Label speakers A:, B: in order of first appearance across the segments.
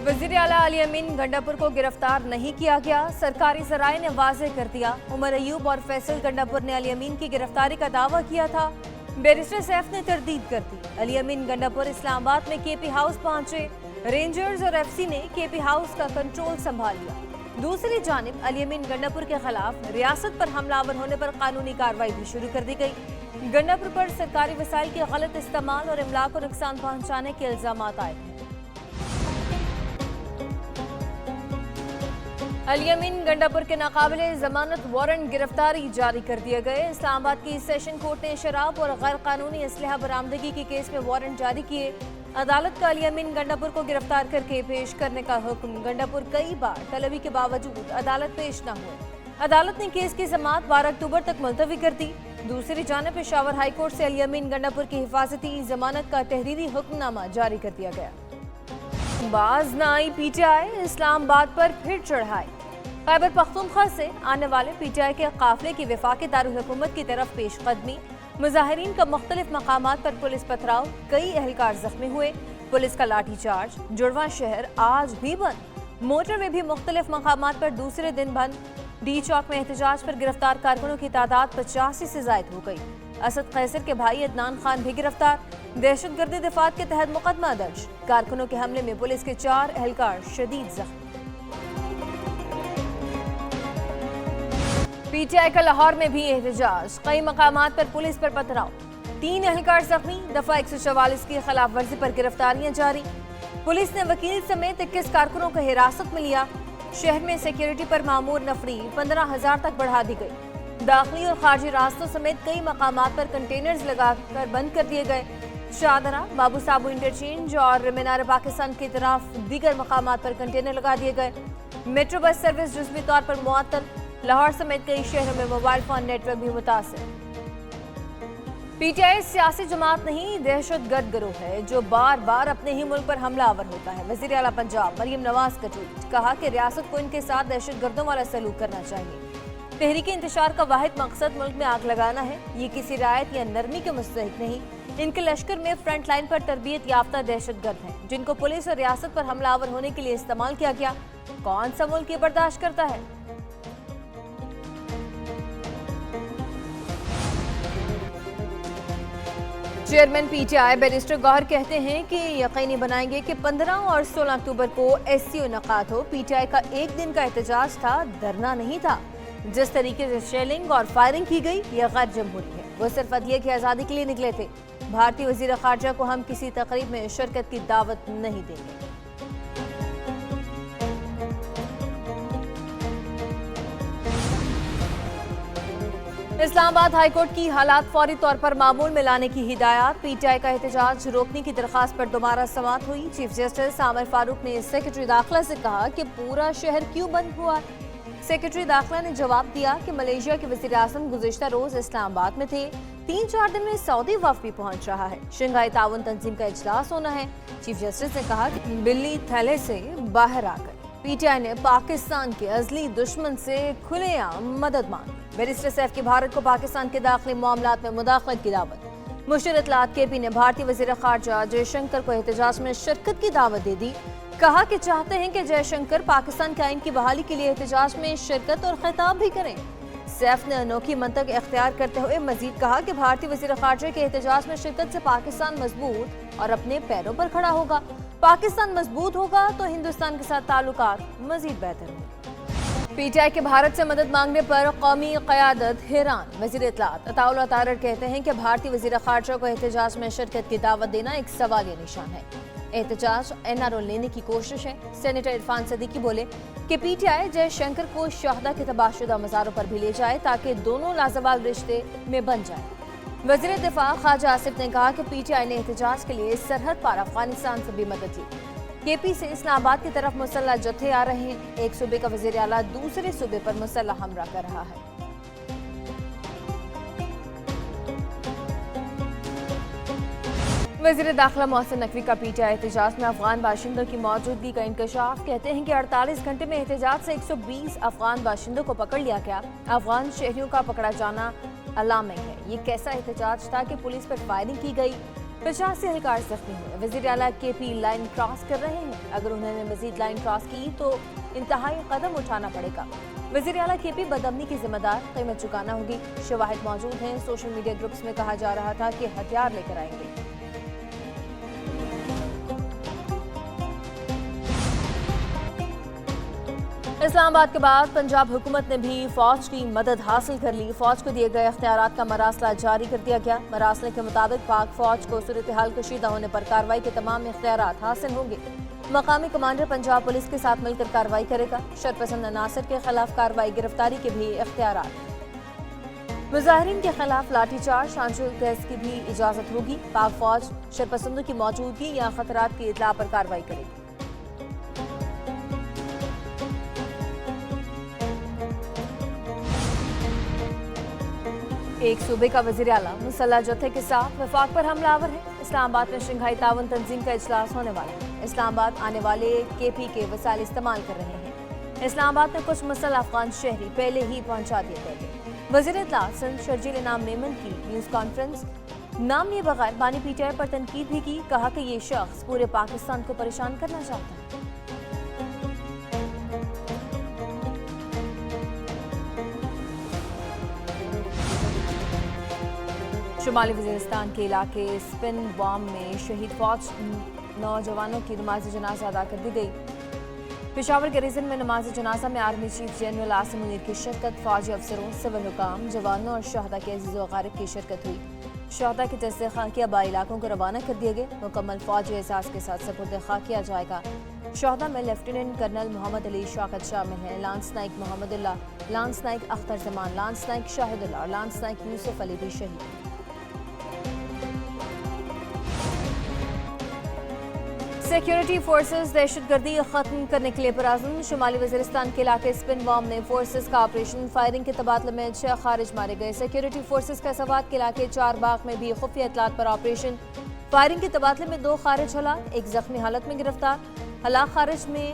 A: वज़ीर आला अली अमीन गंडापुर को गिरफ्तार नहीं किया गया। सरकारी ज़राए ने वाज़ेह कर दिया। उमर अयूब और फैसल गंडापुर ने अली अमीन की गिरफ्तारी का दावा किया था। बैरिस्टर सैफ ने तरदीद कर दी। अली अमीन गंडापुर इस्लामाबाद में केपी हाउस पहुंचे। रेंजर्स और एफसी ने केपी हाउस का कंट्रोल संभाल लिया। दूसरी जानिब अली अमीन गंडापुर के खिलाफ रियासत पर हमलावर होने पर कानूनी कार्रवाई भी शुरू कर दी गई। गंडापुर पर सरकारी वसाइल के गलत इस्तेमाल और इमलाक को नुकसान पहुंचाने के इल्जाम आए थे। अली अमीन गंडापुर के नाकाबिले जमानत वारंट गिरफ्तारी जारी कर दिए गए। इस्लामाबाद की सेशन कोर्ट ने शराब और गैर कानूनी असलहा बरामदगी के केस में वारंट जारी किए। अदालत का अली अमीन गंडापुर को गिरफ्तार करके पेश करने का हुक्म। गंडापुर कई बार तलबी के बावजूद अदालत पेश न हुए। अदालत ने केस की समाअत 12 अक्टूबर तक मुलतवी कर दी। दूसरी जानिब पेशावर हाई कोर्ट से अली अमीन गंडापुर की हिफाजती जमानत का तहरीरी हुक्मनामा जारी कर दिया गया। बाज न आई पीटीआई, इस्लामाबाद पर फिर चढ़ाई। खैबर पख्तूनख्वा से आने वाले पीटीआई के काफिले की वफाकी दारुल हुकूमत की तरफ पेशकदमी। मुजाहिरीन का मुख्तलिफ मकामात पर पुलिस पथराव, कई एहलकार जख्मी हुए। पुलिस का लाठीचार्ज। जुड़वा शहर आज भी बंद। मोटरवे भी मुख्तलिफ मकामात पर दूसरे दिन बंद। डी चौक में एहतजाज पर गिरफ्तार कारकुनों की तादाद 85 से जायद हो गई। असद कैसर के भाई अदनान खान भी गिरफ्तार। दहशतगर्दी दफात के तहत मुकदमा दर्ज। कारकुनों के हमले में पुलिस के 4 एहलकार शदीद जख्मी। पीटीआई का लाहौर में भी एहतजाज, कई मकामात पर पुलिस पर पथराव। 3 एहलकार जख्मी। दफा 144 की खिलाफ वर्जी पर गिरफ्तारियां जारी। पुलिस ने वकील समेत 21 कारकुनों को हिरासत में लिया। शहर में सिक्योरिटी पर मामूर नफरी 15,000 तक बढ़ा दी गई। दाखिली और खारजी रास्तों समेत कई मकामात पर कंटेनर्स लगाकर बंद कर दिए गए। शाहदरा, बाबू साबू इंटरचेंज और मीनार पाकिस्तान की तरफ दीगर मकामात पर कंटेनर लगा दिए गए। मेट्रो बस सर्विस जुज़वी तौर पर मुअत्तल। लाहौर समेत कई शहरों में मोबाइल फोन नेटवर्क भी मुतासिर। पीटीआई सियासी जमात नहीं, दहशतगर्द गिरोह है जो बार बार अपने ही मुल्क पर हमलावर होता है। वज़ीर आला पंजाब मरियम नवाज का ट्वीट, कहा कि रियासत को इनके साथ दहशतगर्दों वाला सलूक करना चाहिए। तहरीक इंतशार का वाहिद मकसद मुल्क में आग लगाना है। ये किसी रायत या नरमी के मुस्तहिक नहीं। इनके लश्कर में फ्रंट लाइन पर तरबियत याफ्ता दहशतगर्द हैं जिनको पुलिस और रियासत पर हमलावर होने के लिए इस्तेमाल किया गया। कौन सा मुल्क ये बर्दाश्त करता है? चेयरमैन पीटीआई बैरिस्टर गौहर कहते हैं कि यकीनी बनाएंगे कि 15 और 16 अक्टूबर को एससीओ इनेकाद हो। पीटीआई का एक दिन का एहतजाज था, धरना नहीं था। जिस तरीके से शेलिंग और फायरिंग की गई यह गैर जमहूरी है। वो सिर्फ अदलिया की आज़ादी के लिए निकले थे। भारतीय वज़ीर ख़ारजा को हम किसी तकरीब में शिरकत की दावत नहीं देंगे। इस्लामाबाद हाईकोर्ट की हालात फौरी तौर पर मामूल में लाने की हिदायत। पीटीआई का एहतजाज रोकने की दरखास्त पर दोबारा समाअत हुई। चीफ जस्टिस आमिर फारूक ने सेक्रेटरी दाखिला से कहा कि पूरा शहर क्यों बंद हुआ। सेक्रेटरी दाखिला ने जवाब दिया कि मलेशिया के वज़ीर आज़म गुज़िश्ता रोज इस्लामाबाद में थे। 3-4 दिन में सऊदी वफ़द भी पहुंच रहा है। शंघाई ताउन तंजीम का इजलास होना है। चीफ जस्टिस ने कहा कि बिल्ली थैले से बाहर आ गई। पीटीआई ने पाकिस्तान के अजली दुश्मन से खुलेआम मदद मांगी। बैरिस्टर सैफ की भारत को पाकिस्तान के दाखिली मामलात में मुदाखलत की दावत। मुशीर इत्तलात केपी ने भारतीय वज़ीर ख़ारजा जयशंकर को एहतजाज में शिरकत की दावत दे दी। कहा कि चाहते हैं कि जयशंकर पाकिस्तान के आइन की बहाली के लिए एहतजाज में शिरकत और खिताब भी करें। सैफ ने अनोखी मंतक इख्तियार करते हुए मजीद कहा कि भारतीय वज़ीर ख़ारजा के एहतजाज में शिरकत से पाकिस्तान मजबूत और अपने पैरों पर खड़ा होगा। पाकिस्तान मजबूत होगा तो हिंदुस्तान के साथ ताल्लुकात मजीद बेहतर होंगे। पीटीआई के भारत से मदद मांगने पर कौमी क़यादत हैरान। वज़ीर इत्तलात अताउल अतारर कहते हैं कि भारतीय वज़ीर ख़ारजा को एहतजाज में शिरकत की दावत देना एक सवालिया निशान है। एहतजाज एनआरओ लेने की कोशिश है। सेनेटर इरफान सदीकी बोले कि पीटीआई जयशंकर को शाहदा के तबाहशुदा मज़ारों पर भी ले जाए ताकि दोनों लाजवाल रिश्ते में बन जाए। वज़ीर दिफा ख्वाजा आसिफ ने कहा कि पीटीआई ने एहतजाज के लिए सरहद पार अफगानिस्तान से भी मदद ली। केपी से इस्लामाबाद की तरफ मुसल्लह जत्थे आ रहे हैं। एक सूबे का वज़ीर आला दूसरे सूबे पर मुसल्लह हमला कर रहा है। वज़ीर दाखिला मोहसिन नकवी का पीटीआई एहतजाज में अफगान बाशिंदों की मौजूदगी का इंकशाफ। कहते हैं कि 48 घंटे में एहतजाज से 120 अफगान बाशिंदों को पकड़ लिया गया। अफगान शहरियों का पकड़ा जाना अलार्मिंग है। ये कैसा एहतजाज था कि पुलिस पर फायरिंग की गई। 85 एहलकार जख्मी हुए। वज़ीर आला KP लाइन क्रॉस कर रहे हैं। अगर उन्होंने मजीद लाइन क्रॉस की तो इंतहाई कदम उठाना पड़ेगा। वज़ीर आला KP बदअमनी की जिम्मेदार, कीमत चुकाना होगी। शवाहिद मौजूद हैं। सोशल मीडिया ग्रुप्स में कहा जा रहा था कि हथियार लेकर आएंगे। इस्लामाबाद के बाद पंजाब हुकूमत ने भी फौज की मदद हासिल कर ली। फौज को दिए गए इख्तियारात का मरासला जारी कर दिया गया। मरासले के मुताबिक पाक फौज को सूरत हाल कशीदा होने पर कार्रवाई के तमाम इख्तियारात हासिल होंगे। मकामी कमांडर पंजाब पुलिस के साथ मिलकर कार्रवाई करेगा। शरपसंद अनासर के खिलाफ कार्रवाई, गिरफ्तारी के भी इख्तियारात। मुजाहिरीन के खिलाफ लाठीचार्ज, शांचुल गैस की भी इजाजत होगी। पाक फौज शरपसंदों की मौजूदगी या खतरात की इतला पर कार्रवाई करेगी। एक सूबे का वज़ीर आला मुसल्लह जत्थे के साथ वफाक पर हमलावर है। इस्लामाबाद में शंघाई ताउन तंजीम का इजलास होने वाला है। इस्लामाबाद आने वाले KP के वसाइल इस्तेमाल कर रहे हैं। इस्लामाबाद में कुछ मुसल्लह अफगान शहरी पहले ही पहुंचा दिए गए थे। वज़ीर इत्तला सिंध शर्जील इनाम मेमन की न्यूज़ कॉन्फ्रेंस नाम लिए बगैर बानी PTI पर तनकीद भी की। कहा कि ये शख्स पूरे पाकिस्तान को परेशान करना चाहता है। शुमाली वज़ीरिस्तान के इलाके स्पिन बॉम में शहीद फौज नौजवानों की नमाज जनाजा अदा कर दी गई। पेशावर के रीजन में नमाज जनाजा में army chief general Asim Munir की शिरकत, फौजी अफसरों, सिविल हुकाम, जवानों और शहदा के अजीज़ व अकारिब की शिरकत हुई। शहदा के जस्ते खाकिया बा इलाकों को रवाना कर दिए गए। मुकम्मल फौजी एहसास के साथ सपुर्द खा किया जाएगा। शहदा में लेफ्टिनेंट कर्नल मोहम्मद अली शौकत शामिल हैं। Lance naik Mohammadullah, lance naik Akhtar Zaman, lance naik Shahidullah और लांस नाइक यूसुफ अली भी शहीद। सिक्योरिटी फोर्सेस दहशतगर्दी खत्म करने के लिए पुरअज़्म। शुमाली वज़ीरिस्तान के इलाके स्पिन बॉम में फोर्सेस का ऑपरेशन, फायरिंग के तबादले में 6 खारिज मारे गए। सिक्योरिटी फोर्सेस का फैसलाबाद के इलाके 4 बाग में भी खुफिया इत्तलात पर ऑपरेशन, फायरिंग के तबादले में 2 खारिज हलाक, 1 जख्मी हालत में गिरफ्तार। हलाक खारिज में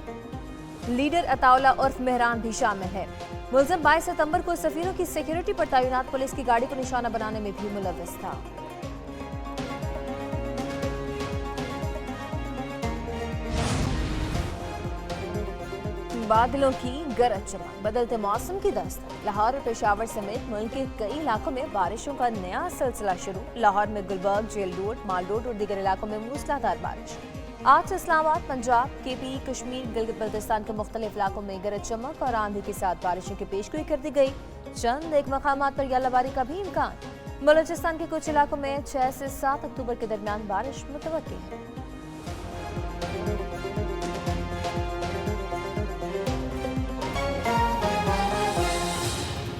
A: लीडर अताउल्ला उर्फ मेहरान भी शामिल है। मुलज़िम 22 सितंबर को सफीरों की सिक्योरिटी पर तैनात पुलिस की गाड़ी को निशाना बनाने में भी मुलव्वस था। बादलों की गरज चमक, बदलते मौसम की दस्तक। लाहौर और पेशावर समेत मुल्क के कई इलाकों में बारिशों का नया सिलसिला शुरू। लाहौर में गुलबर्ग, जेल रोड, माल रोड और दीगर इलाकों में मूसलाधार बारिश। आज इस्लामाबाद, पंजाब, KP, कश्मीर, गिलगित बल्तिस्तान के मुख्तलिफ इलाकों में गरज चमक और आंधी के साथ बारिशों की पेशगोई कर दी गई। चंद एक मकामात पर यालाबारी का भी इम्कान। बलूचिस्तान के कुछ इलाकों में 6 से 7 अक्टूबर के दरमियान बारिश मुतवक्किल है।